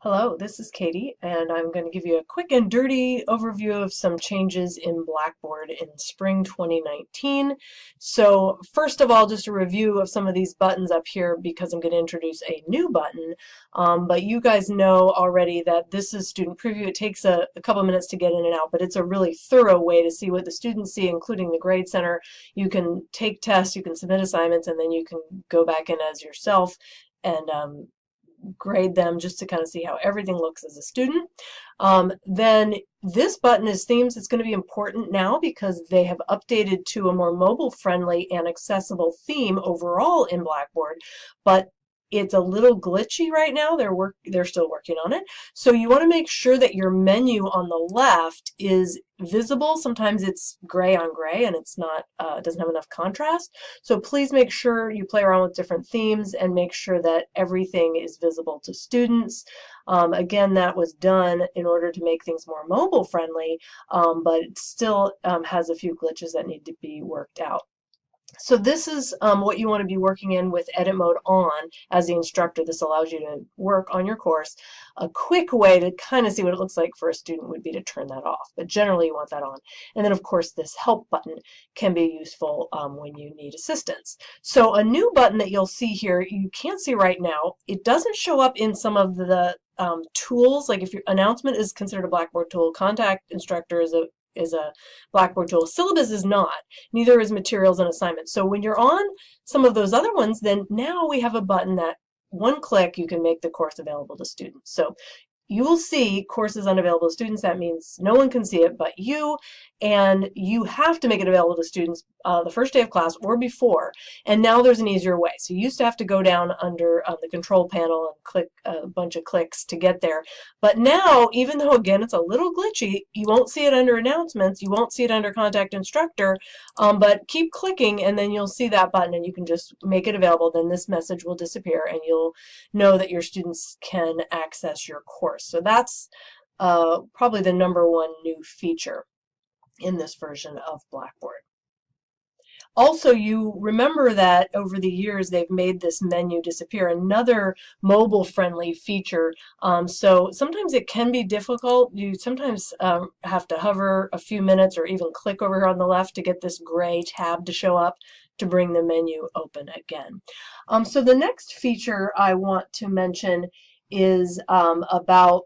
Hello, this is Katie, and I'm going to give you a quick and dirty overview of some changes in Blackboard in spring 2019. So first of all, just a review of some of these buttons up here because I'm going to introduce a new button. But you guys know already that this is student preview. It takes a couple minutes to get in and out, but it's a really thorough way to see what the students see, including the Grade Center. You can take tests, you can submit assignments, and then you can go back in as yourself and grade them just to kind of see how everything looks as a student. Then this button is themes. It's going to be important now because they have updated to a more mobile friendly and accessible theme overall in Blackboard, but it's a little glitchy right now. They're still working on it. So you want to make sure that your menu on the left is visible. Sometimes it's gray on gray and it's not doesn't have enough contrast. So please make sure you play around with different themes and make sure that everything is visible to students. Again, that was done in order to make things more mobile friendly, but it still has a few glitches that need to be worked out. So this is what you want to be working in with edit mode on as the instructor. This allows you to work on your course. A quick way to kind of see what it looks like for a student would be to turn that off, but generally you want that on. And then of course this help button can be useful when you need assistance. So a new button that you'll see here, you can't see right now, it doesn't show up in some of the tools. Like if your announcement is considered a Blackboard tool, contact instructor is a Blackboard tool. Syllabus is not. Neither is materials and assignments. So when you're on some of those other ones, then now we have a button that one click you can make the course available to students. So you will see courses unavailable to students. That means no one can see it but you, and you have to make it available to students the first day of class or before. And now there's an easier way. So you used to have to go down under the control panel and click a bunch of clicks to get there. But now, even though again it's a little glitchy, you won't see it under announcements, you won't see it under contact instructor, but keep clicking and then you'll see that button and you can just make it available. Then this message will disappear and you'll know that your students can access your course. So that's probably the #1 new feature in this version of Blackboard. Also, you remember that over the years they've made this menu disappear, another mobile-friendly feature. So sometimes it can be difficult. You sometimes have to hover a few minutes or even click over here on the left to get this gray tab to show up to bring the menu open again. So the next feature I want to mention is about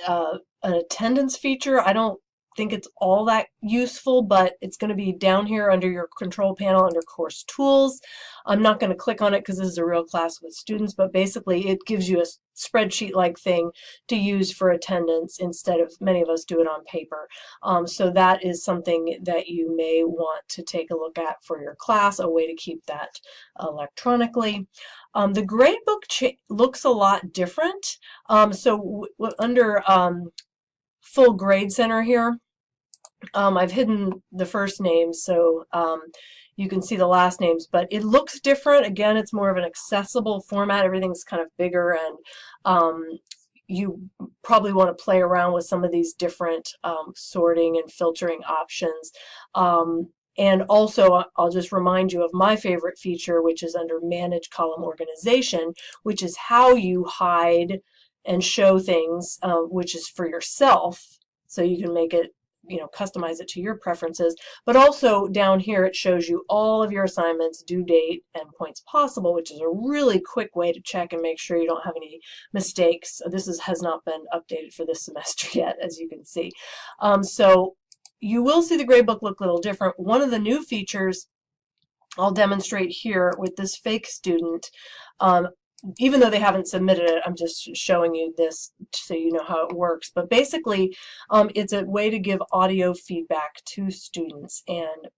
an attendance feature. I don't think it's all that useful, but it's going to be down here under your control panel under course tools. I'm not going to click on it because this is a real class with students, but basically it gives you a spreadsheet-like thing to use for attendance instead of many of us do it on paper. So that is something that you may want to take a look at for your class, a way to keep that electronically. The gradebook looks a lot different. So under full grade center here, I've hidden the first names so you can see the last names, but it looks different. Again, it's more of an accessible format. Everything's kind of bigger, and you probably want to play around with some of these different sorting and filtering options. And also, I'll just remind you of my favorite feature, which is under Manage Column Organization, which is how you hide and show things, which is for yourself. So you can make it, customize it to your preferences. But also down here, it shows you all of your assignments, due date, and points possible, which is a really quick way to check and make sure you don't have any mistakes. This has not been updated for this semester yet, as you can see. So you will see the gradebook look a little different. One of the new features I'll demonstrate here with this fake student. Even though they haven't submitted it, I'm just showing you this so you know how it works. But basically, it's a way to give audio feedback to students, and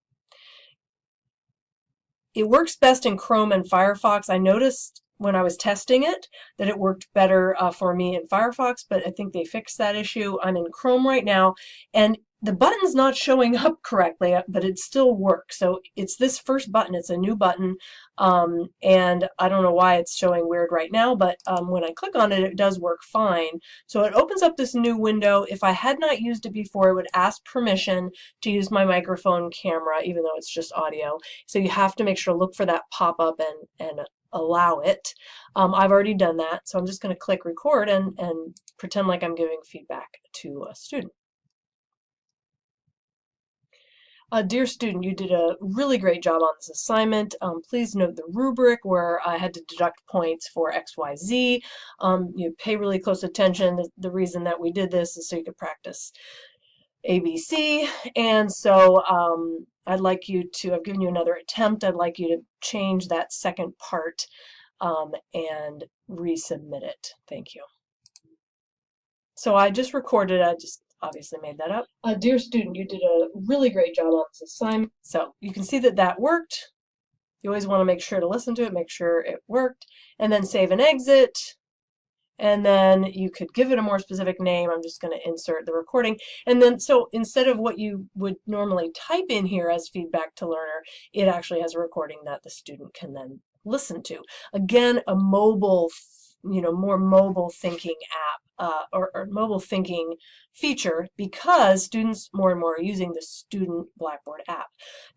it works best in Chrome and Firefox. I noticed when I was testing it that it worked better for me in Firefox, but I think they fixed that issue. I'm in Chrome right now, and the button's not showing up correctly, but it still works. So it's this first button. It's a new button, and I don't know why it's showing weird right now, but when I click on it, it does work fine. So it opens up this new window. If I had not used it before, it would ask permission to use my microphone camera, even though it's just audio. So you have to make sure to look for that pop-up and allow it. I've already done that, so I'm just going to click record and pretend like I'm giving feedback to a student. Dear student, you did a really great job on this assignment. Please note the rubric where I had to deduct points for XYZ. You pay really close attention. The reason that we did this is so you could practice ABC. And so I'd like you to, I've given you another attempt. I'd like you to change that second part and resubmit it. Thank you. So I just recorded, I just obviously made that up. Dear student, you did a really great job on this assignment. So you can see that that worked. You always want to make sure to listen to it, make sure it worked, and then save and exit. And then you could give it a more specific name. I'm just going to insert the recording. And then, so instead of what you would normally type in here as feedback to learner, it actually has a recording that the student can then listen to. Again, a mobile, more mobile thinking app or mobile thinking feature, because students more and more are using the Student Blackboard app.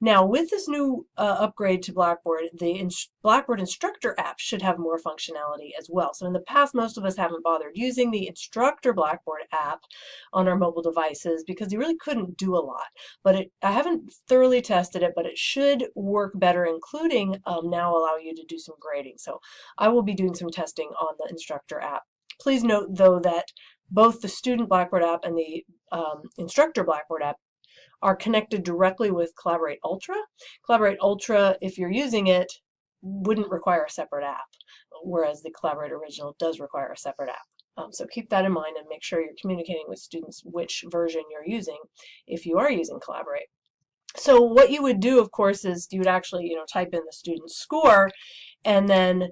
Now, with this new upgrade to Blackboard, the Blackboard Instructor app should have more functionality as well. So in the past, most of us haven't bothered using the Instructor Blackboard app on our mobile devices because you really couldn't do a lot. But I haven't thoroughly tested it, but it should work better, including now allow you to do some grading. So I will be doing some testing on the Instructor app. Please note, though, that both the Student Blackboard app and the Instructor Blackboard app are connected directly with Collaborate Ultra. Collaborate Ultra, if you're using it, wouldn't require a separate app, whereas the Collaborate Original does require a separate app. So keep that in mind and make sure you're communicating with students which version you're using if you are using Collaborate. So what you would do, of course, is you would actually type in the student's score and then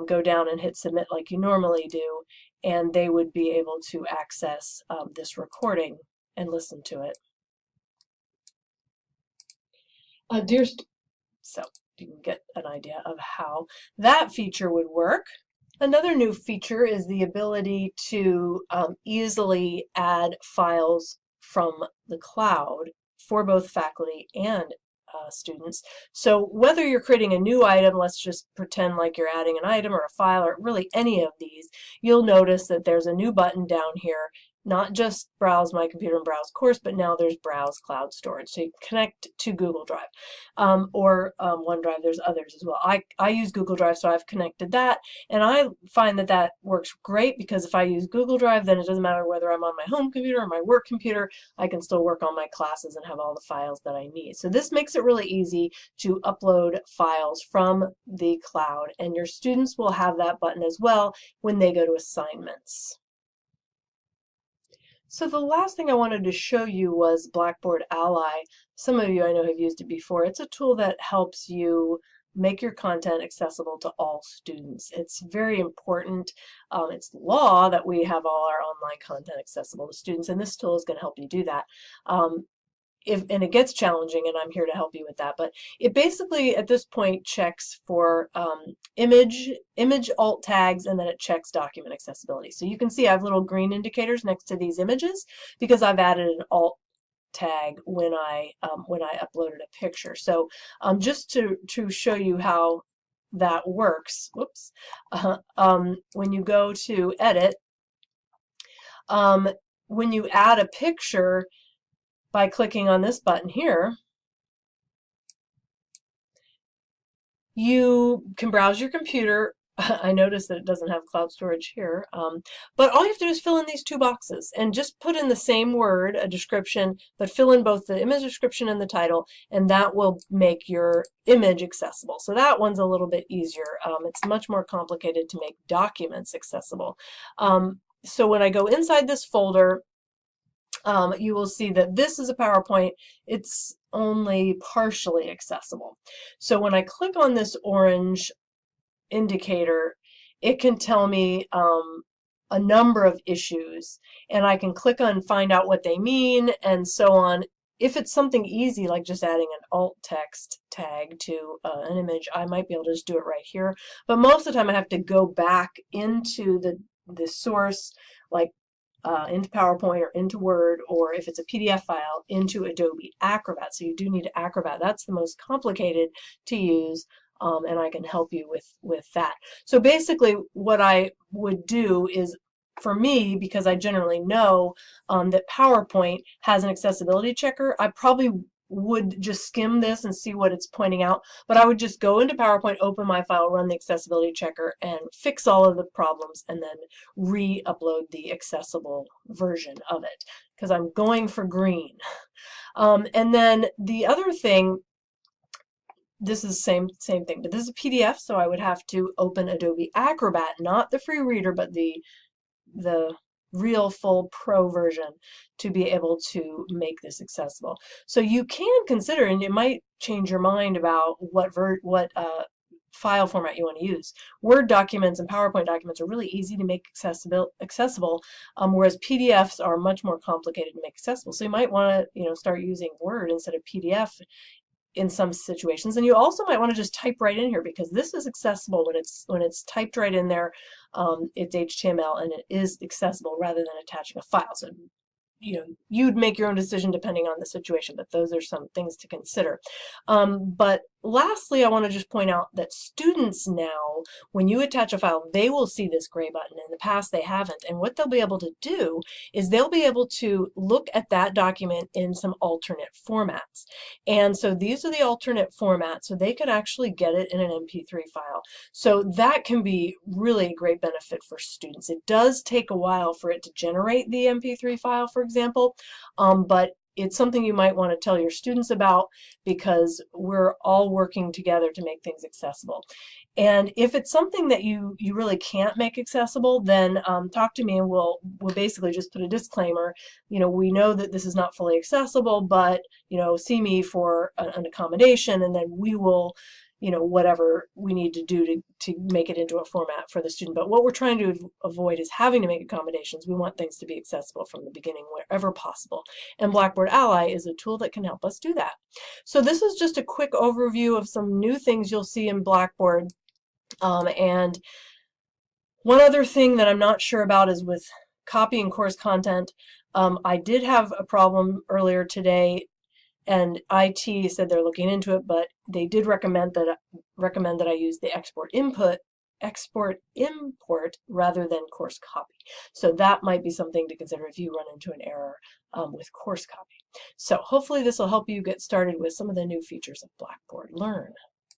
go down and hit submit like you normally do, and they would be able to access this recording and listen to it. So you can get an idea of how that feature would work. Another new feature is the ability to easily add files from the cloud for both faculty and students. So whether you're creating a new item, let's just pretend like you're adding an item or a file or really any of these, you'll notice that there's a new button down here, not just browse my computer and browse course, but now there's browse cloud storage. So you can connect to Google Drive or OneDrive. There's others as well. I use Google Drive, so I've connected that, and I find that that works great because if I use Google Drive, then it doesn't matter whether I'm on my home computer or my work computer, I can still work on my classes and have all the files that I need. So this makes it really easy to upload files from the cloud, and your students will have that button as well when they go to assignments. So the last thing I wanted to show you was Blackboard Ally. Some of you I know have used it before. It's a tool that helps you make your content accessible to all students. It's very important. It's law that we have all our online content accessible to students, and this tool is going to help you do that. And it gets challenging, and I'm here to help you with that. But it basically, at this point, checks for image alt tags, and then it checks document accessibility. So you can see I have little green indicators next to these images because I've added an alt tag when I uploaded a picture. So just to show you how that works, whoops, when you go to edit, when you add a picture, by clicking on this button here, you can browse your computer. I noticed that it doesn't have cloud storage here, but all you have to do is fill in these two boxes and just put in the same word, a description, but fill in both the image description and the title, and that will make your image accessible. So that one's a little bit easier. It's much more complicated to make documents accessible. So when I go inside this folder, you will see that this is a PowerPoint. It's only partially accessible. So when I click on this orange indicator, it can tell me a number of issues, and I can click on find out what they mean and so on. If it's something easy like just adding an alt text tag to an image, I might be able to just do it right here. But most of the time I have to go back into the source, like into PowerPoint or into Word, or if it's a PDF file, into Adobe Acrobat. So you do need Acrobat. That's the most complicated to use and I can help you with that. So basically what I would do is, for me, because I generally know that PowerPoint has an accessibility checker, I probably would just skim this and see what it's pointing out, but I would just go into PowerPoint, open my file, run the accessibility checker, and fix all of the problems, and then re-upload the accessible version of it, because I'm going for green. And then the other thing, this is the same thing, but this is a PDF, so I would have to open Adobe Acrobat, not the free reader, but the real full pro version, to be able to make this accessible. So you can consider, and it might change your mind about what file format you want to use. Word documents and PowerPoint documents are really easy to make accessible, whereas PDFs are much more complicated to make accessible. So you might want to, start using Word instead of PDF in some situations. And you also might want to just type right in here, because this is accessible when it's typed right in there. It's HTML and it is accessible rather than attaching a file. So you'd make your own decision depending on the situation, but those are some things to consider. But lastly, I want to just point out that students now, when you attach a file, they will see this gray button. In the past, they haven't. And what they'll be able to do is they'll be able to look at that document in some alternate formats. And so these are the alternate formats, so they could actually get it in an MP3 file. So that can be really a great benefit for students. It does take a while for it to generate the MP3 file, for example, but it's something you might want to tell your students about, because we're all working together to make things accessible. And if it's something that you really can't make accessible, then talk to me, and we'll basically just put a disclaimer. We know that this is not fully accessible, but see me for an accommodation, and then we will whatever we need to do to make it into a format for the student. But what we're trying to avoid is having to make accommodations. We want things to be accessible from the beginning wherever possible. And Blackboard Ally is a tool that can help us do that. So this is just a quick overview of some new things you'll see in Blackboard. And one other thing that I'm not sure about is with copying course content. I did have a problem earlier today, and IT said they're looking into it, but they did recommend that I use the export import rather than course copy. So that might be something to consider if you run into an error with course copy. So hopefully this will help you get started with some of the new features of Blackboard Learn.